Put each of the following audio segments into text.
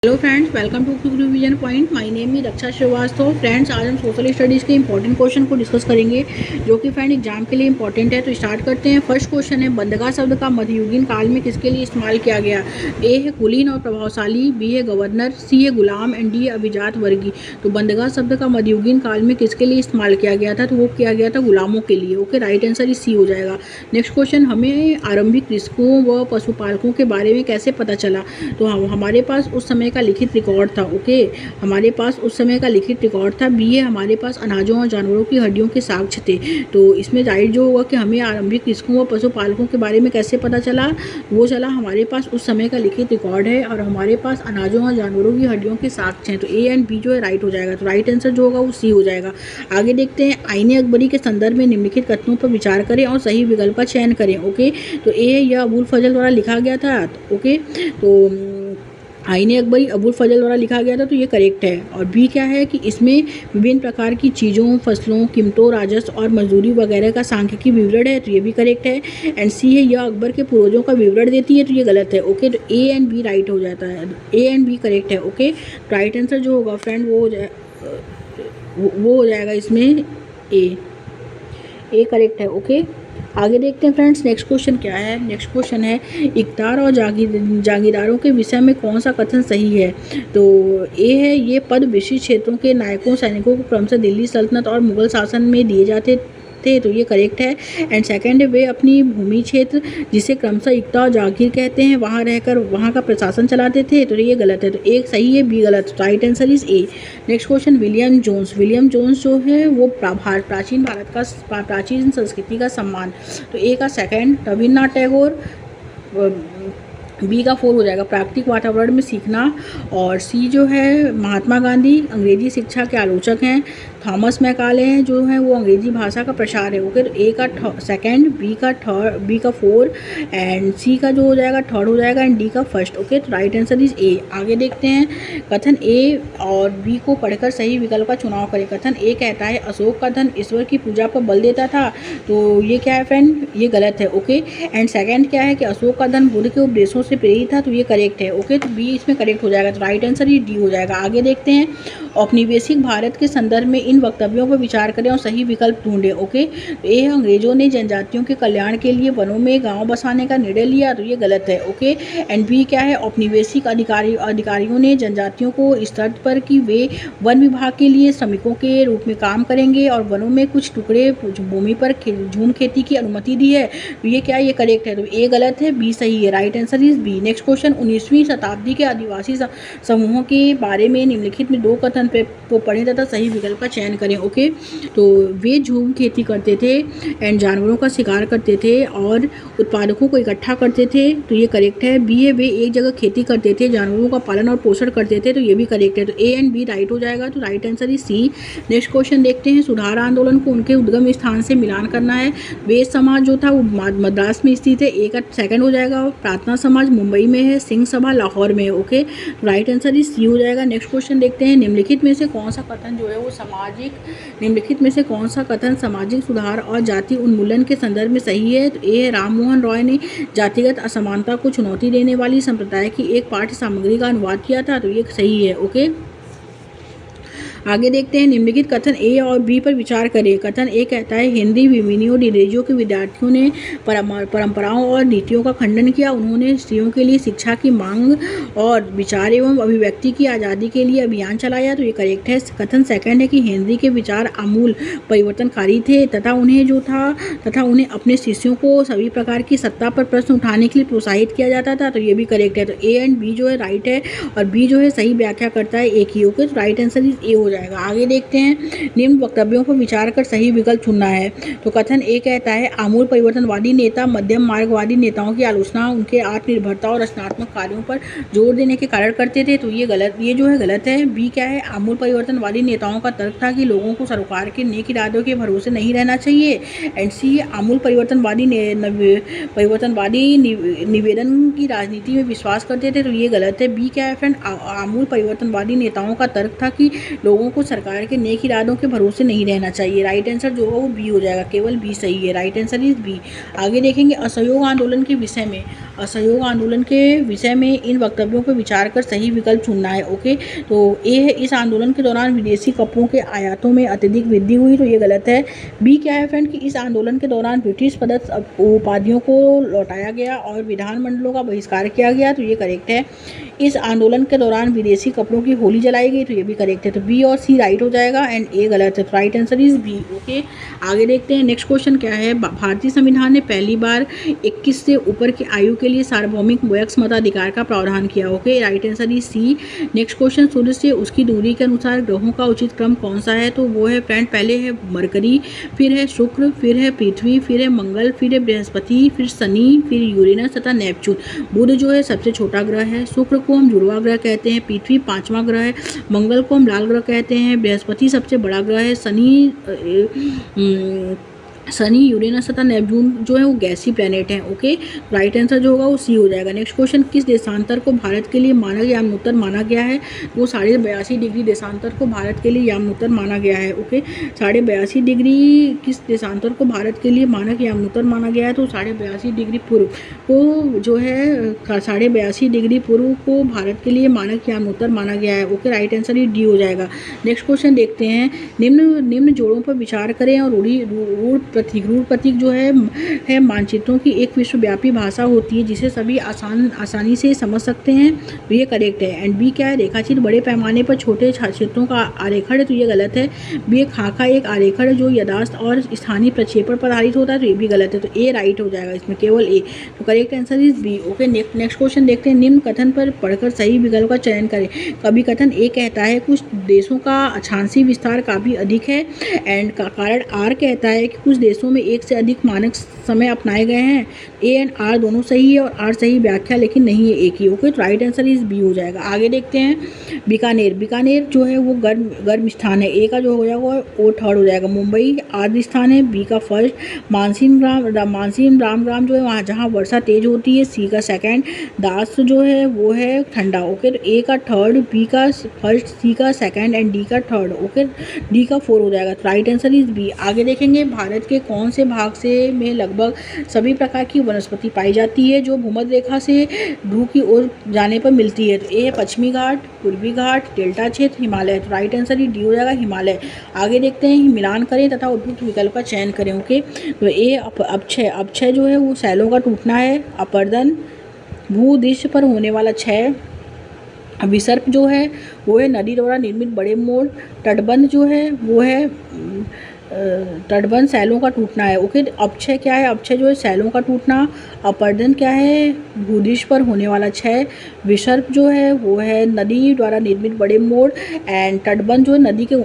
Hello friends, welcome to quick revision point. My name is Raksha Srivastava. Friends, आज हम social studies के important question को discuss करेंगे जो कि फ्रेंड एग्जाम के लिए इंपॉर्टेंट है। तो स्टार्ट करते हैं। फर्स्ट क्वेश्चन है, बंदगा शब्द का मध्ययुगीन काल में किसके लिए इस्तेमाल किया गया? ए है कुलीन और प्रभावशाली, बी है गवर्नर, सी है गुलाम एंड डी है अभिजात वर्गीय। तो बंदगा शब्द का मध्ययुगीन काल में किसके लिए इस्तेमाल किया गया था? तो वो किया गया था गुलामों के लिए। Okay, right answer is C हो जाएगा। नेक्स्ट क्वेश्चन, हमें आरंभिक कृषकों व पशुपालकों के बारे में कैसे पता चला? तो हमारे पास उस समय का लिखित रिकॉर्ड था। ओके, हमारे पास उस समय का लिखित रिकॉर्ड था। बी है हमारे पास अनाजों और जानवरों की हड्डियों के साक्ष्य थे। तो इसमें राइट जो होगा कि हमें आरंभिक कृषकों व पशुपालकों के बारे में कैसे पता चला? वो चला हमारे पास उस समय का लिखित रिकॉर्ड है और हमारे पास अनाजों और जानवरों की हड्डियों के साक्ष्य हैं। तो ए एंड बी जो है राइट हो जाएगा। तो राइट आंसर जो होगा वो सी हो जाएगा। आगे देखते हैं। आईने अकबरी के संदर्भ में निम्नलिखित कथनों पर विचार करें और सही विकल्प का चयन करें। ओके, तो ए यह अबुल फजल द्वारा लिखा गया था। ओके, तो आईने अकबरी अबुल फजल द्वारा लिखा गया था, तो ये करेक्ट है। और बी क्या है कि इसमें विभिन्न प्रकार की चीज़ों, फसलों, कीमतों, राजस्व और मजदूरी वगैरह का सांख्यिकी विवरण है, तो ये भी करेक्ट है। एंड सी है यह अकबर के पूर्वजों का विवरण देती है, तो ये गलत है। ओके, तो ए एंड बी राइट हो जाता है। ए एंड बी करेक्ट है। ओके, राइट आंसर जो होगा फ्रेंड वो हो जाएगा इसमें ए करेक्ट है। ओके, आगे देखते हैं फ्रेंड्स। नेक्स्ट क्वेश्चन क्या है? नेक्स्ट क्वेश्चन है, इक़्तिदार और जागीरदारों के विषय में कौन सा कथन सही है? तो ए है ये पद विशिष्ट क्षेत्रों के नायकों सैनिकों को क्रमशः दिल्ली सल्तनत और मुगल शासन में दिए जाते थे, तो ये करेक्ट है। एंड सेकंड है, वे अपनी भूमि क्षेत्र जिसे क्रमशः इक़्ता और जागीर कहते हैं वहाँ रहकर वहाँ का प्रशासन चलाते थे, तो ये गलत है। तो एक सही है, बी गलत। Right answer is A. Next question, William Jones जो है वो प्राचीन भारत का प्राचीन संस्कृति का सम्मान। तो ए का सेकंड रविन्द्रनाथ टैगोर, बी का 4 हो जाएगा प्राकृतिक वातावरण में सीखना, और सी जो है महात्मा गांधी अंग्रेजी शिक्षा के आलोचक हैं। थॉमस मैकाले हैं जो है वो अंग्रेजी भाषा का प्रसार है। ओके, तो ए का सेकंड, बी का 4 एंड सी का जो हो जाएगा थर्ड हो जाएगा एंड डी का फर्स्ट। ओके, तो राइट आंसर इज ए। आगे देखते हैं। कथन ए और बी को पढ़कर सही विकल्प का चुनाव करें। कथन ए कहता है अशोक का धन ईश्वर की पूजा पर बल देता था, तो ये क्या है फ्रेंड? ये गलत है। ओके, एंड सेकंड क्या है कि अशोक का धन बुद्ध के उपदेशों से प्रेरित था, तो ये करेक्ट है। ओके, तो बी इसमें करेक्ट हो जाएगा। तो राइट आंसर ये डी हो जाएगा। आगे देखते हैं। औपनिवेशिक भारत के संदर्भ में इन वक्तव्यों पर विचार करें और सही विकल्प ढूंढें। ओके, तो ए अंग्रेजों ने जनजातियों के कल्याण के लिए वनों में गांव बसाने का निर्णय लिया, तो ये गलत है। ओके, एंड बी क्या है? औपनिवेशिक अधिकारियों ने जनजातियों को इस शर्त पर कि वे वन विभाग के लिए श्रमिकों के रूप में काम करेंगे और वनों में कुछ टुकड़े भूमि पर झूम खेती की अनुमति दी है, तो ये क्या है? ये करेक्ट है। तो ए गलत है, बी सही है। Right answer is B. Next question, 19वीं शताब्दी के आदिवासी समूहों के बारे में निम्नलिखित में दो कथन को पढ़ें तथा सही विकल्प का चयन करें। ओके, तो वे झूम खेती करते थे एंड जानवरों का शिकार करते थे और उत्पादकों को इकट्ठा करते थे, तो ये करेक्ट है। बी है वे एक जगह खेती करते थे, जानवरों का पालन और पोषण करते थे, तो ये भी करेक्ट है। तो ए एंड बी राइट हो जाएगा। तो right answer is C. Next question देखते हैं। सुधार आंदोलन को उनके उद्गम स्थान से मिलान करना है। वेद समाज जो था वो मद्रास में स्थित है, ए का सेकंड हो जाएगा। प्रार्थना समाज मुंबई में है, सिंह सभा लाहौर में है। Okay, right answer is C हो जाएगा। नेक्स्ट क्वेश्चन देखते हैं। निम्नलिखित में से कौन सा कथन जो है वो सामाजिक सुधार और जाति उन्मूलन के संदर्भ में सही है? तो ए राम मोहन रॉय ने जातिगत असमानता को चुनौती देने वाली संप्रदाय की एक पाठ्य सामग्री का अनुवाद किया था, तो ये सही है। ओके, आगे देखते हैं। निम्नलिखित कथन ए और बी पर विचार करें। कथन ए कहता है हिंदी विमिनियो डिरेजियो के विद्यार्थियों ने परंपराओं और नीतियों का खंडन किया। उन्होंने स्त्रियों के लिए शिक्षा की मांग और विचार एवं अभिव्यक्ति की आज़ादी के लिए अभियान चलाया, तो ये करेक्ट है। कथन सेकंड है कि हिंदी के विचार आमूल परिवर्तनकारी थे तथा उन्हें अपने शिष्यों को सभी प्रकार की सत्ता पर प्रश्न उठाने के लिए प्रोत्साहित किया जाता था, तो ये भी करेक्ट है। तो ए एंड बी जो है राइट है और बी जो है सही व्याख्या करता है ए की। ओके, तो राइट आंसर इज ए हो जाएगा। आगे देखते हैं। निम्न वक्तव्यों पर विचार कर सही विकल्प चुनना है। तो कथन ए कहता है आमूल परिवर्तनवादी नेता मध्यम मार्गवादी नेताओं की आलोचना उनके आत्मनिर्भरता और रचनात्मक कार्यों पर जोर देने के कारण करते थे, तो ये जो है गलत है। बी क्या है? आमूल परिवर्तनवादी नेताओं का तर्क था कि लोगों को सरकार के नेक इरादों के भरोसे नहीं रहना चाहिए। एंड सी आमूल परिवर्तनवादी निवेदन की राजनीति में विश्वास करते थे, तो ये गलत है। बी क्या है फ्रेंड? आमूल परिवर्तनवादी नेताओं का तर्क था कि लोगों को सरकार के नेक इरादों के भरोसे नहीं रहना चाहिए। राइट आंसर जो होगा वो बी हो जाएगा। केवल बी सही है। Right answer is B. आगे देखेंगे। असहयोग आंदोलन के विषय में असहयोग आंदोलन के विषय में इन वक्तव्यों पर विचार कर सही विकल्प चुनना है। ओके, तो ए है इस आंदोलन के दौरान विदेशी कपड़ों के आयातों में अत्यधिक वृद्धि हुई, तो ये गलत है। बी क्या है फ्रेंड कि इस आंदोलन के दौरान ब्रिटिश पदस्थ उपाधियों को लौटाया गया और विधानमंडलों का बहिष्कार किया गया, तो ये करेक्ट है। इस आंदोलन के दौरान विदेशी कपड़ों की होली जलाई गई, तो ये भी करेक्ट है। तो बी और सी राइट हो जाएगा एंड ए गलत है। Right answer is B. Okay, आगे देखते हैं नेक्स्ट क्वेश्चन क्या है। भारतीय संविधान ने पहली बार 21 से ऊपर की आयु के लिए सार्वभौमिक वयस्क मताधिकार का प्रावधान किया। Okay, right answer is C. Next question, सूर्य से उसकी दूरी के अनुसार ग्रहों का उचित क्रम कौन सा है, तो वो है फ्रेंड पहले है मरकरी, फिर है शुक्र, फिर है पृथ्वी, फिर है मंगल, फिर है बृहस्पति, फिर शनि, फिर यूरेनस तथा नेपच्यून। बुध जो है सबसे छोटा ग्रह है, शुक्र को हम जुड़वा ग्रह कहते हैं, पृथ्वी पांचवा ग्रह है, मंगल को हम लाल ग्रह कहते हैं, बृहस्पति सबसे बड़ा ग्रह है, शनि, यूरेनस तथा नेपच्यून जो है वो गैसी प्लैनेट हैं। ओके, राइट आंसर जो होगा वो सी हो जाएगा। नेक्स्ट क्वेश्चन, किस देशांतर को भारत के लिए मानक यामोत्तर माना गया है, वो 82.5 डिग्री देशांतर को भारत के लिए यामोत्तर माना गया है। ओके, 82.5 डिग्री किस देशांतर को भारत के लिए मानक यामोत्तर माना गया है, तो 82.5 डिग्री पूर्व को जो है 82.5 डिग्री पूर्व को भारत के लिए मानक यामोत्तर माना गया है। ओके, राइट आंसर ही डी हो जाएगा। नेक्स्ट क्वेश्चन देखते हैं, निम्न जोड़ों पर विचार करें और रूढ़ प्रतीक जो है मानचित्रों की एक विश्वव्यापी भाषा होती है जिसे सभी आसानी से समझ सकते हैं, तो ये करेक्ट है। एंड बी क्या है, रेखाचित्र बड़े पैमाने पर छोटे क्षेत्रों का आरेखण है, तो ये गलत है। बी एक खाका एक आरेखण है जो याददाश्त और स्थानीय प्रक्षेपण पर आधारित होता है, तो ये भी गलत है। तो ए राइट हो जाएगा इसमें, केवल ए। तो correct answer is B. Okay, next question देखते हैं, निम्न कथन पर पढ़कर सही विकल्प का चयन करें। कभी कथन ए कहता है कुछ देशों का अक्षांशीय विस्तार काफी अधिक है, एंड कारण आर कहता है कि कुछ देशों में एक से अधिक मानक समय अपनाए गए हैं। ए एंड आर दोनों सही है और आर सही व्याख्या लेकिन नहीं है एक ही। ओके, तो राइट आंसर इज बी हो जाएगा। आगे देखते हैं, बीकानेर जो है वो गर्म स्थान है, ए का जो हो जाएगा वो थर्ड हो जाएगा। मुंबई आद्र स्थान है, बी का फर्स्ट। मानसीन रामग्राम जो है वहाँ जहाँ वर्षा तेज होती है, सी का सेकंड। दास जो है वो है ठंडा। ओके, तो ए का थर्ड, बी का फर्स्ट, सी का सेकंड एंड डी का थर्ड। ओके, डी का 4 हो जाएगा। तो राइट आंसर इज बी। आगे देखेंगे, भारत के कौन से भाग से में लगभग सभी प्रकार की वनस्पति पाई जाती है जो भूमध्य रेखा से ध्रुव की ओर जाने पर मिलती है, तो ए है पश्चिमी घाट, पूर्वी घाट, डेल्टा क्षेत्र, हिमालय। तो राइट आंसर ही डी हो जाएगा, हिमालय। आगे देखते हैं, मिलान करें तथा उपयुक्त विकल्प का चयन करें। ओके, तो ए अपक्षय जो है वो सैलों का टूटना है, अपर्दन भूदृश्य पर होने वाला क्षय, विसर्प जो है वो है नदी द्वारा निर्मित बड़े मोड़, तटबंध जो है वो है तटबंध सैलों का टूटना है। ओके, अपक्षय क्या है, अपक्षय जो है सैलों का टूटना, अपर्दन क्या है भूदृश्य पर होने वाला क्षय, विसर्प जो है वो है नदी द्वारा निर्मित बड़े मोड़, एंड तटबंध जो है नदी के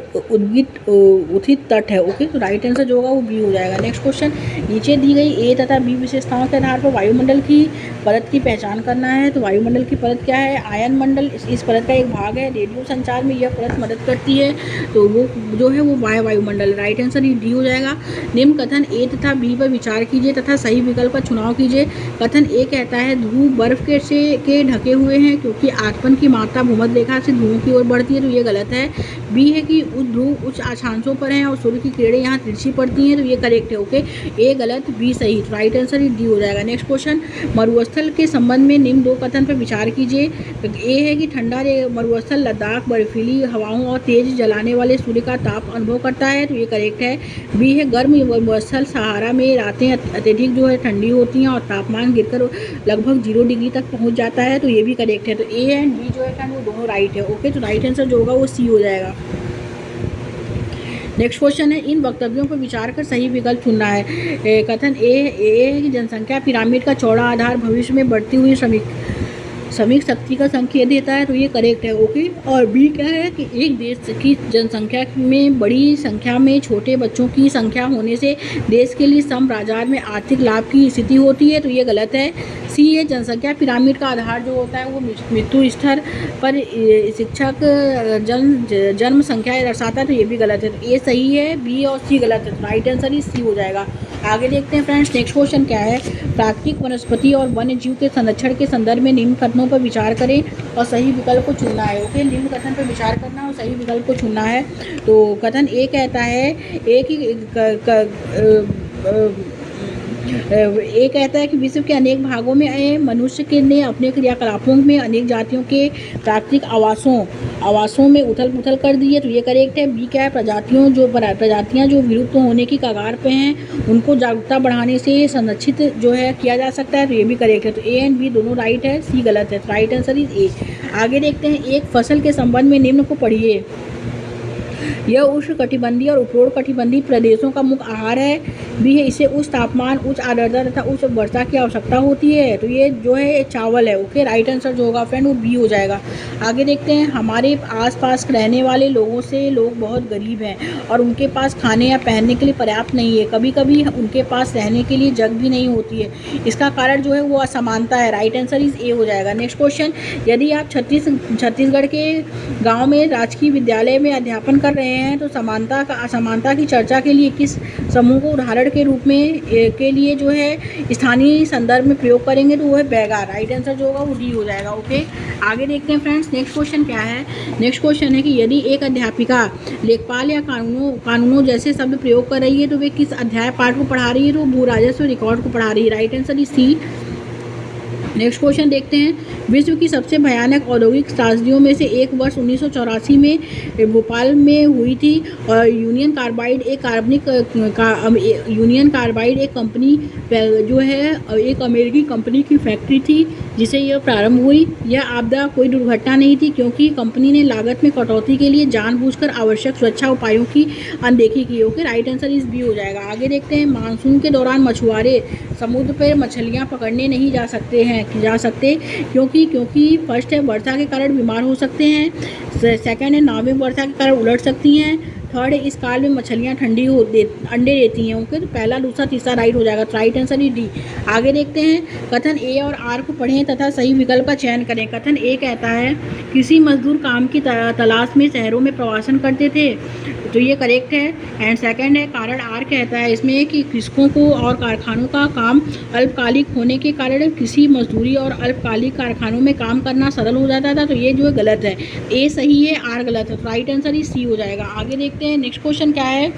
उत्थित तट है। ओके, तो राइट आंसर जो होगा वो बी हो जाएगा। नेक्स्ट क्वेश्चन, नीचे दी गई ए तथा बी विशेषताओं के आधार पर वायुमंडल की परत की पहचान करना है। तो वायुमंडल की परत क्या है, आयन मंडल इस परत का एक भाग है, रेडियो संचार में यह परत मदद करती है, तो वो जो है वो वायुमंडल। राइट आंसर डी हो जाएगा। निम्न कथन ए तथा बी पर विचार कीजिए तथा सही विकल्प का चुनाव कीजिए। कथन ए कहता है ध्रुव बर्फ के ढके हुए हैं क्योंकि आगमन की मात्रा भूमध्य रेखा से ध्रुवों की ओर बढ़ती है, तो ये गलत है। बी है कि ध्रुव उच्च अक्षांशों पर हैं और सूर्य की किरणें यहाँ तिरछी पड़ती हैं, तो ये करेक्ट है। ओके, ए गलत, बी सही। तो राइट आंसर डी हो जाएगा। नेक्स्ट क्वेश्चन, मरुस्थल के संबंध में निम्न 2 कथन पर विचार कीजिए। तो ए है कि ठंडा मरुस्थल लद्दाख बर्फीली हवाओं और तेज जलाने वाले सूर्य का ताप अनुभव करता है, तो ये करेक्ट है। बी है गर्म मरुस्थल सहारा में रातें अत्यधिक जो है ठंडी होती हैं और तापमान गिरकर लगभग 0 डिग्री तक पहुंच जाता है, तो ये भी करेक्ट है। तो ए एंड बी जो है वो दोनों राइट है। ओके, तो राइट आंसर जो होगा वो सी हो जाएगा। नेक्स्ट क्वेश्चन है, इन वक्तव्यों पर विचार कर सही विकल्प चुनना है। कथन ए है कि जनसंख्या पिरामिड का चौड़ा आधार भविष्य में बढ़ती हुई श्रमिक शक्ति का संकेत देता है, तो ये करेक्ट है। ओके, और बी क्या है कि एक देश की जनसंख्या में बड़ी संख्या में छोटे बच्चों की संख्या होने से देश के लिए सम बाजार में आर्थिक लाभ की स्थिति होती है, तो ये गलत है। सी है जनसंख्या पिरामिड का आधार जो होता है वो मृत्यु स्तर पर शिक्षक जन्म संख्या दर्शाता है, तो ये भी गलत है। तो ए सही है, बी और सी गलत है। राइट आंसर ही सी हो जाएगा। आगे देखते हैं फ्रेंड्स, नेक्स्ट क्वेश्चन क्या है, प्राकृतिक वनस्पति और वन्य जीव के संरक्षण के संदर्भ में निम्न कथनों पर विचार करें और सही विकल्प को चुनना है। ओके, निम्न कथन पर विचार करना और सही विकल्प को चुनना है। तो कथन ए कहता है ये कहता है कि विश्व के अनेक भागों में मनुष्य के ने अपने क्रियाकलापों में अनेक जातियों के प्राकृतिक आवासों में उथल पुथल कर दी है, तो ये करेक्ट है। बी क्या है, प्रजातियां जो विलुप्त होने की कगार पे हैं उनको जागरूकता बढ़ाने से संरक्षित जो है किया जा सकता है, तो ये भी करेक्ट है। तो ए एंड बी दोनों राइट है, सी गलत है। राइट आंसर इज ए। आगे देखते हैं, एक फसल के संबंध में निम्न को पढ़िए। यह उष्णकटिबंधीय और उपरोष्णकटिबंधीय प्रदेशों का मुख्य आहार है। भी है, इसे उच्च तापमान, उच्च आर्द्रता तथा उच्च वर्षा की आवश्यकता होती है, तो ये जो है चावल है। ओके, राइट आंसर जो होगा फ्रेंड वो बी हो जाएगा। आगे देखते हैं, हमारे आसपास रहने वाले लोगों से लोग बहुत गरीब हैं और उनके पास खाने या पहनने के लिए पर्याप्त नहीं है। कभी कभी उनके पास रहने के लिए जगह भी नहीं होती है। इसका कारण जो है वो असमानता है। राइट आंसर इज ए हो जाएगा। नेक्स्ट क्वेश्चन, यदि आप छत्तीसगढ़ के गाँव में राजकीय विद्यालय में अध्यापन कर रहे हैं तो असमानता की चर्चा के लिए किस समूह को उदाहरण के रूप में के लिए जो है स्थानीय संदर्भ में प्रयोग करेंगे, तो वो है बैगा। राइट आंसर जो होगा वो डी हो जाएगा। ओके, आगे देखते हैं फ्रेंड्स, नेक्स्ट क्वेश्चन क्या है। नेक्स्ट क्वेश्चन है कि यदि एक अध्यापिका लेखपाल या कानूनों जैसे शब्द प्रयोग कर रही है तो वे किस अध्याय पाठ को पढ़ा रही है, तो भू राजस्व रिकॉर्ड को पढ़ा रही है। Right answer is C. Next question देखते हैं, विश्व की सबसे भयानक औद्योगिक त्रासदियों में से एक वर्ष 1984 में भोपाल में हुई थी और यूनियन कार्बाइड एक कंपनी जो है एक अमेरिकी कंपनी की फैक्ट्री थी जिसे यह प्रारंभ हुई। यह आपदा कोई दुर्घटना नहीं थी क्योंकि कंपनी ने लागत में कटौती के लिए जानबूझकर आवश्यक सुरक्षा उपायों की अनदेखी की। ओके, राइट आंसर इस बी हो जाएगा। आगे देखते हैं, मानसून के दौरान मछुआरे समुद्र पर मछलियाँ पकड़ने नहीं जा सकते क्योंकि फर्स्ट है वर्षा के कारण बीमार हो सकते हैं, सेकंड है नावें वर्षा के कारण उलट सकती हैं, थर्ड है इस काल में मछलियाँ अंडे देती हैं। ओके, तो पहला दूसरा तीसरा राइट हो जाएगा। तो राइट आंसर ही डी। आगे देखते हैं, कथन ए और आर को पढ़ें तथा सही विकल्प का चयन करें। कथन ए कहता है किसी मजदूर काम की तलाश में शहरों में प्रवासन करते थे, तो ये करेक्ट है। एंड सेकंड है कारण आर कहता है इसमें कि कृषकों को और कारखानों का काम अल्पकालिक होने के कारण कृषि मजदूरी और अल्पकालिक कारखानों में काम करना सरल हो जाता था, तो ये जो है गलत है। ए सही है, आर गलत है। तो राइट आंसर ही सी हो जाएगा। आगे देखते हैं, नेक्स्ट क्वेश्चन क्या है,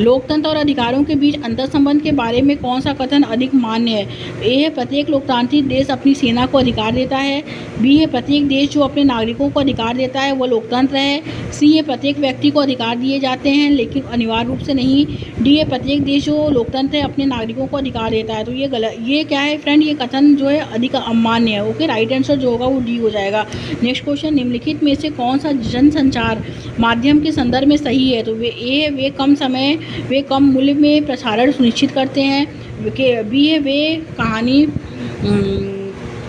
लोकतंत्र और अधिकारों के बीच अंतर संबंध के बारे में कौन सा कथन अधिक मान्य है। ए है प्रत्येक लोकतांत्रिक देश अपनी सेना को अधिकार देता है। बी है प्रत्येक देश जो अपने नागरिकों को अधिकार देता है वह लोकतंत्र है। सी है प्रत्येक व्यक्ति को अधिकार दिए जाते हैं लेकिन अनिवार्य रूप से नहीं। डी है प्रत्येक देश जो लोकतंत्र है अपने नागरिकों को अधिकार देता है। तो ये गलत, ये क्या है फ्रेंड, ये कथन जो है अधिक अमान्य है। ओके, राइट आंसर जो होगा वो डी हो जाएगा। नेक्स्ट क्वेश्चन, निम्नलिखित में से कौन सा जनसंचार माध्यम के संदर्भ में सही है। तो वे कम मूल्य में प्रसारण सुनिश्चित करते हैं। बी है वे कहानी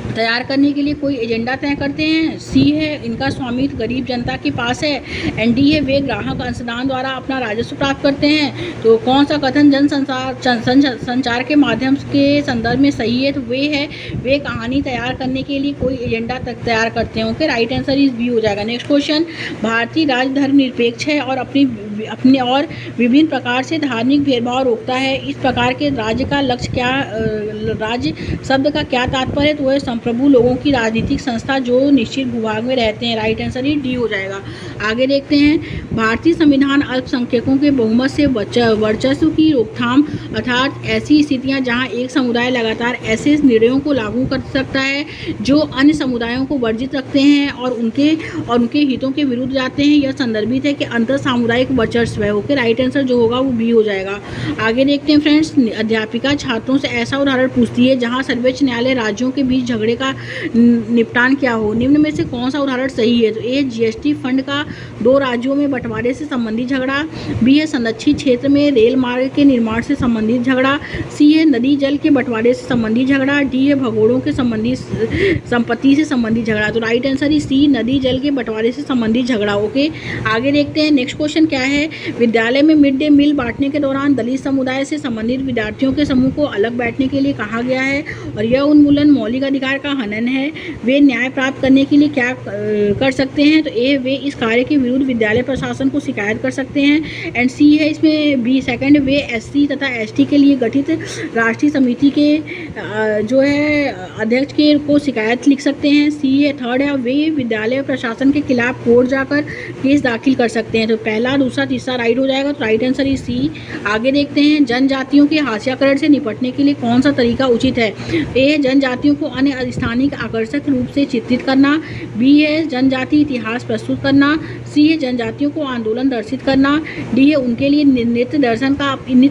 तैयार करने के लिए कोई एजेंडा तय करते हैं। सी है इनका स्वामित्व गरीब जनता के पास है। एंड डी है वे ग्राहक अंशदान द्वारा अपना राजस्व प्राप्त करते हैं। तो कौन सा कथन संचार के माध्यम के संदर्भ में सही है, तो वे कहानी तैयार करने के लिए कोई एजेंडा तक तैयार करते हैं। Okay, right answer is B हो जाएगा। नेक्स्ट क्वेश्चन, भारतीय राज्य धर्मनिरपेक्ष है और अपने और विभिन्न प्रकार से धार्मिक भेदभाव रोकता है। इस प्रकार के राज्य का लक्ष्य क्या, राज्य शब्द का क्या तात्पर्य है, तो वह संप्रभु लोगों की राजनीतिक संस्था जो निश्चित भूभाग में रहते हैं। राइट आंसर ही डी हो जाएगा। आगे देखते हैं, भारतीय संविधान अल्पसंख्यकों के बहुमत से वर्चस्व की रोकथाम अर्थात ऐसी स्थितियां जहां एक समुदाय लगातार ऐसे निर्णयों को लागू कर सकता है जो अन्य समुदायों को वर्जित रखते हैं और उनके हितों के विरुद्ध जाते हैं, यह संदर्भित है कि अंतर सामुदायिक वर्चस्व है। ओके, राइट आंसर जो होगा वो बी हो जाएगा। आगे देखते हैं फ्रेंड्स, अध्यापिका छात्रों से ऐसा उदाहरण पूछती है जहां सर्वोच्च न्यायालय राज्यों के बीच झगड़े का निपटान क्या हो। निम्न में से कौन सा उदाहरण सही है, तो ए जीएसटी फंड का दो राज्यों में बंटवारे से संबंधित झगड़ा। बी है संरक्षित क्षेत्र में रेल मार्ग के निर्माण से संबंधित झगड़ा। सी है नदी जल के बंटवारे से संबंधित झगड़ा। डी है भगोड़ों के संपत्ति से संबंधित झगड़ा। तो राइट आंसर ही सी, नदी जल के बंटवारे से संबंधित झगड़ा। ओके, आगे देखते हैं, नेक्स्ट क्वेश्चन क्या है, विद्यालय में मिड डे मील बांटने के दौरान दलित समुदाय से संबंधित विद्यार्थियों के समूह को अलग बैठने के लिए कहा गया है और यह उन्मूलन मौलिक अधिकार का हनन है। वे न्याय प्राप्त करने के लिए क्या कर सकते हैं, तो ए वे इस कार्य के विरुद्ध विद्यालय प्रशासन को शिकायत कर सकते हैं। एंड सी है इसमें बी सेकंड, वे एससी तथा एसटी के लिए गठित राष्ट्रीय समिति के जो है अध्यक्ष के को शिकायत लिख सकते हैं। सी है थर्ड है, वे विद्यालय प्रशासन के खिलाफ कोर्ट जाकर केस दाखिल कर सकते हैं। तो पहला दूसरा दूसरा तीसरा राइट हो जाएगा, तो राइट आंसर इज सी। आगे देखते हैं, जनजातियों के हास्याकरण से निपटने के लिए कौन सा तरीका उचित है? ए है जनजातियों को अन्य स्थानिक आकर्षक रूप से चित्रित करना, बी है जनजाति इतिहास प्रस्तुत करना, सी है जनजातियों को आंदोलन दर्शित करना, डी है उनके लिए नृत्य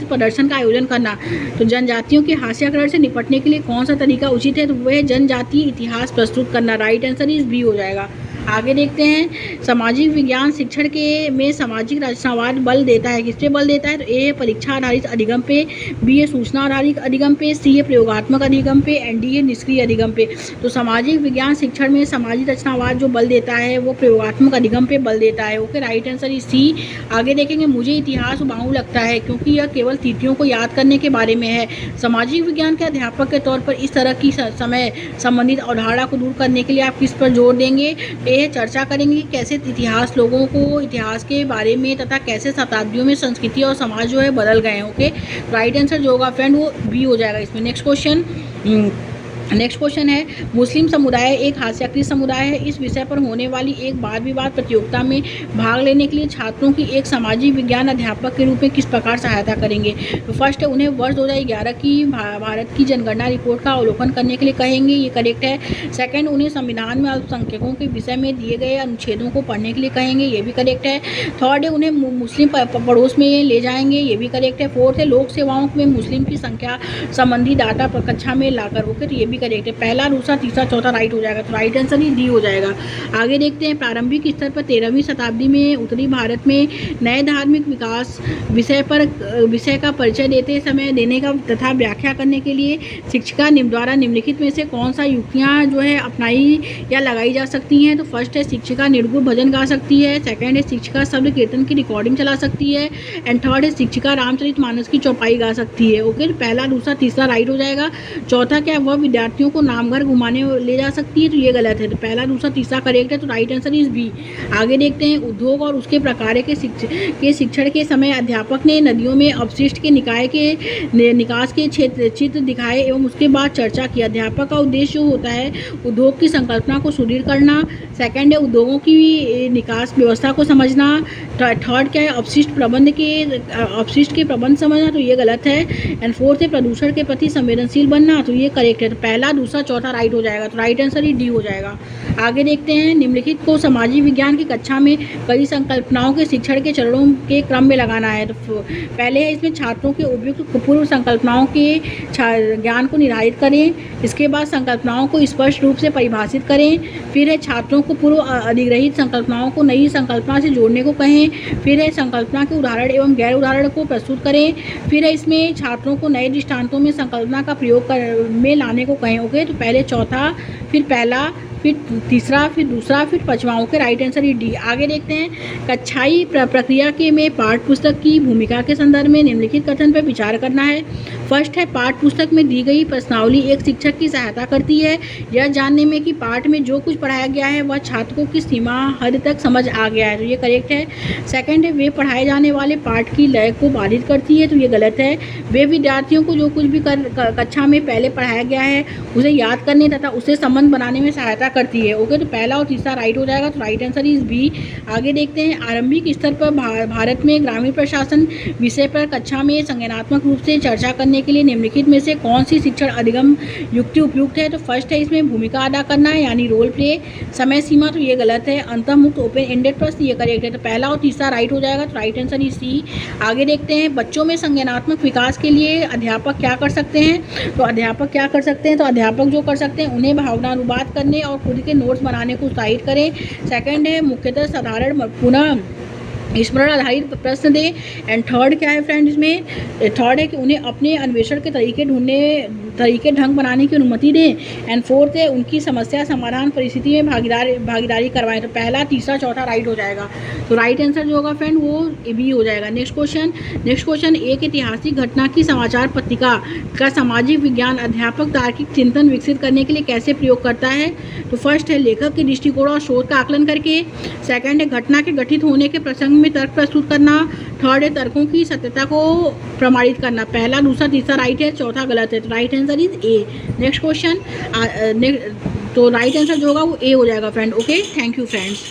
प्रदर्शन का आयोजन करना। तो जनजातियों के हास्याकरण से निपटने के लिए कौन सा तरीका उचित है? तो वह है जनजातीय इतिहास प्रस्तुत करना। राइट आंसर इज बी हो जाएगा। आगे देखते हैं, सामाजिक विज्ञान शिक्षण के में सामाजिक रचनावाद बल देता है, किस पे बल देता है? तो ए है परीक्षा आधारित अधिगम पे, बी है सूचना आधारित अधिगम पे, सी है प्रयोगात्मक अधिगम पे, एंड डी है निष्क्रिय अधिगम पे। तो सामाजिक विज्ञान शिक्षण में सामाजिक रचनावाद जो बल देता है वो प्रयोगात्मक अधिगम पे बल देता है। Okay, right answer is C. आगे देखेंगे, मुझे इतिहास उबाऊ लगता है क्योंकि यह केवल तिथियों को याद करने के बारे में है। सामाजिक विज्ञान के अध्यापक के तौर पर इस तरह की समय संबंधित अवधारणा को दूर करने के लिए आप किस पर जोर देंगे? चर्चा करेंगे कि कैसे इतिहास लोगों को इतिहास के बारे में तथा कैसे शताब्दियों में संस्कृति और समाज जो है बदल गए हैं। ओके, राइट आंसर जो होगा फ्रेंड वो बी हो जाएगा इसमें। नेक्स्ट क्वेश्चन है, मुस्लिम समुदाय एक हास्याकृत समुदाय है। इस विषय पर होने वाली एक वाद विवाद प्रतियोगिता में भाग लेने के लिए छात्रों की एक सामाजिक विज्ञान अध्यापक के रूप में किस प्रकार सहायता करेंगे? तो फर्स्ट है, उन्हें वर्ष 2011 की भारत की जनगणना रिपोर्ट का अवलोकन करने के लिए कहेंगे, ये करेक्ट है। सेकंड, उन्हें संविधान में अल्पसंख्यकों के विषय में दिए गए अनुच्छेदों को पढ़ने के लिए कहेंगे, ये भी करेक्ट है। थर्ड है, उन्हें मुस्लिम पड़ोस में ले जाएंगे, ये भी करेक्ट है। फोर्थ है, लोक सेवाओं में मुस्लिम की संख्या संबंधी डाटा कक्षा में लाकर। ओके, तो ये भी करेक्ट है। पहला, दूसरा, तीसरा, चौथा राइट हो जाएगा, तो राइट आंसर ही डी हो जाएगा। आगे देखते हैं, प्रारंभिक स्तर पर 13वीं शताब्दी में उत्तरी भारत में नए धार्मिक विकास विषय का परिचय देने का तथा व्याख्या करने के लिए शिक्षिका द्वारा निम्नलिखित में से कौन सा युक्तियाँ जो है अपनाई या लगाई जा सकती हैं? तो फर्स्ट है, शिक्षिका निर्गुण भजन गा सकती है। सेकंड है, शिक्षिका शब्द कीर्तन की रिकॉर्डिंग चला सकती है। एंड थर्ड है, शिक्षिका रामचरितमानस की चौपाई गा सकती है। ओके, पहला, दूसरा, तीसरा राइट हो जाएगा। चौथा क्या, वह विद्यार्थियों को नामघर घुमाने ले जा सकती है, तो ये गलत है। तो पहला, दूसरा, तीसरा करेक्ट है, तो राइट आंसर इज बी। आगे देखते हैं, उद्योग और उसके प्रकार के शिक्षण के समय अध्यापक ने नदियों में अपशिष्ट के निकास के चित्र दिखाए एवं उसके बाद चर्चा की। अध्यापक का उद्देश्य जो होता है उद्योग की संकल्पना को सुदृढ़ करना। सेकंड है, उद्योगों की निकास व्यवस्था को समझना। थर्ड क्या है, अपशिष्ट के प्रबंध समझना, तो ये गलत है। एंड फोर्थ है, प्रदूषण के प्रति संवेदनशील बनना, तो ये करेक्ट है। तो पहला, दूसरा, चौथा राइट हो जाएगा, तो राइट आंसर ही डी हो जाएगा। आगे देखते हैं, निम्नलिखित को सामाजिक विज्ञान की कक्षा में कई संकल्पनाओं के शिक्षण के चरणों के क्रम में लगाना है। तो पहले है, इसमें छात्रों के उपयुक्त पूर्व संकल्पनाओं के ज्ञान को निर्धारित करें। इसके बाद संकल्पनाओं को स्पष्ट रूप से परिभाषित करें। फिर है, छात्रों को पूर्व अधिग्रहित संकल्पनाओं को नई संकल्पना से जोड़ने को कहें। फिर है, संकल्पना के उदाहरण एवं गैर उदाहरण को प्रस्तुत करें। फिर है, इसमें छात्रों को नए दृष्टांतों में संकल्पना का प्रयोग में लाने को कहें। ओके, तो पहले चौथा, फिर पहला, फिर तीसरा, फिर दूसरा, फिर पांचवा। ओके, राइट आंसर ही डी। आगे देखते हैं, कक्षाई प्रक्रिया के में पाठ्य पुस्तक की भूमिका के संदर्भ में निम्नलिखित कथन पर विचार करना है। फर्स्ट है, पाठ्य पुस्तक में दी गई प्रश्नावली एक शिक्षक की सहायता करती है यह जानने में कि पाठ में जो कुछ पढ़ाया गया है वह छात्र को किस सीमा हद तक समझ आ गया है, तो ये करेक्ट है। सेकंड है, वे पढ़ाए जाने वाले पाठ की लय को बाधित करती है, तो ये गलत है। वे विद्यार्थियों को जो कुछ भी कक्षा में पहले पढ़ाया गया है उसे याद करने तथा उसे संबंध बनाने में सहायता करती है। ओके, तो पहला और तीसरा राइट हो जाएगा, तो राइट आंसर इज बी। आगे देखते हैं, आरंभिक स्तर पर भारत में ग्रामीण प्रशासन विषय पर कक्षा में संज्ञानात्मक रूप से चर्चा करने के लिए निम्नलिखित में से कौन सी शिक्षण अधिगम युक्ति उपयुक्त है? तो फर्स्ट है, इसमें भूमिका अदा करना है यानी रोल प्ले। समय सीमा, तो ये गलत है। अंतर्मुक्त ओपन एंडेड प्रश्न, ये करेक्ट है। तो पहला और तीसरा राइट हो जाएगा, तो राइट आंसर इज सी। आगे देखते हैं, बच्चों में संज्ञानात्मक विकास के लिए अध्यापक क्या कर सकते हैं? तो अध्यापक जो कर सकते हैं उन्हें भावनानुवाद करने और खुद के नोट्स बनाने को उत्साहित करें। सेकंड है, मुख्यतः साधारण पुनः स्मरण आधारित प्रश्न दें। एंड थर्ड क्या है फ्रेंड, इसमें थर्ड है कि उन्हें अपने अन्वेषण के तरीके ढंग बनाने की अनुमति दें। एंड फोर्थ है, उनकी समस्या समाधान परिस्थिति में भागीदारी करवाएं। तो पहला, तीसरा, चौथा राइट हो जाएगा, तो राइट आंसर जो होगा फ्रेंड वो बी हो जाएगा। नेक्स्ट क्वेश्चन, एक ऐतिहासिक घटना की समाचार पत्रिका का सामाजिक विज्ञान अध्यापक तार्किक चिंतन विकसित करने के लिए कैसे प्रयोग करता है? तो फर्स्ट है, लेखक के दृष्टिकोण और शोध का आकलन करके। सेकंड है, घटना के घटित होने के प्रसंग में तर्क प्रस्तुत करना। थर्ड है, तर्कों की सत्यता को प्रमाणित करना। पहला, दूसरा, तीसरा राइट है, चौथा गलत है, तो right answer is A. Next question, तो राइट आंसर जो होगा वो ए हो जाएगा friend. Okay, thank you friends.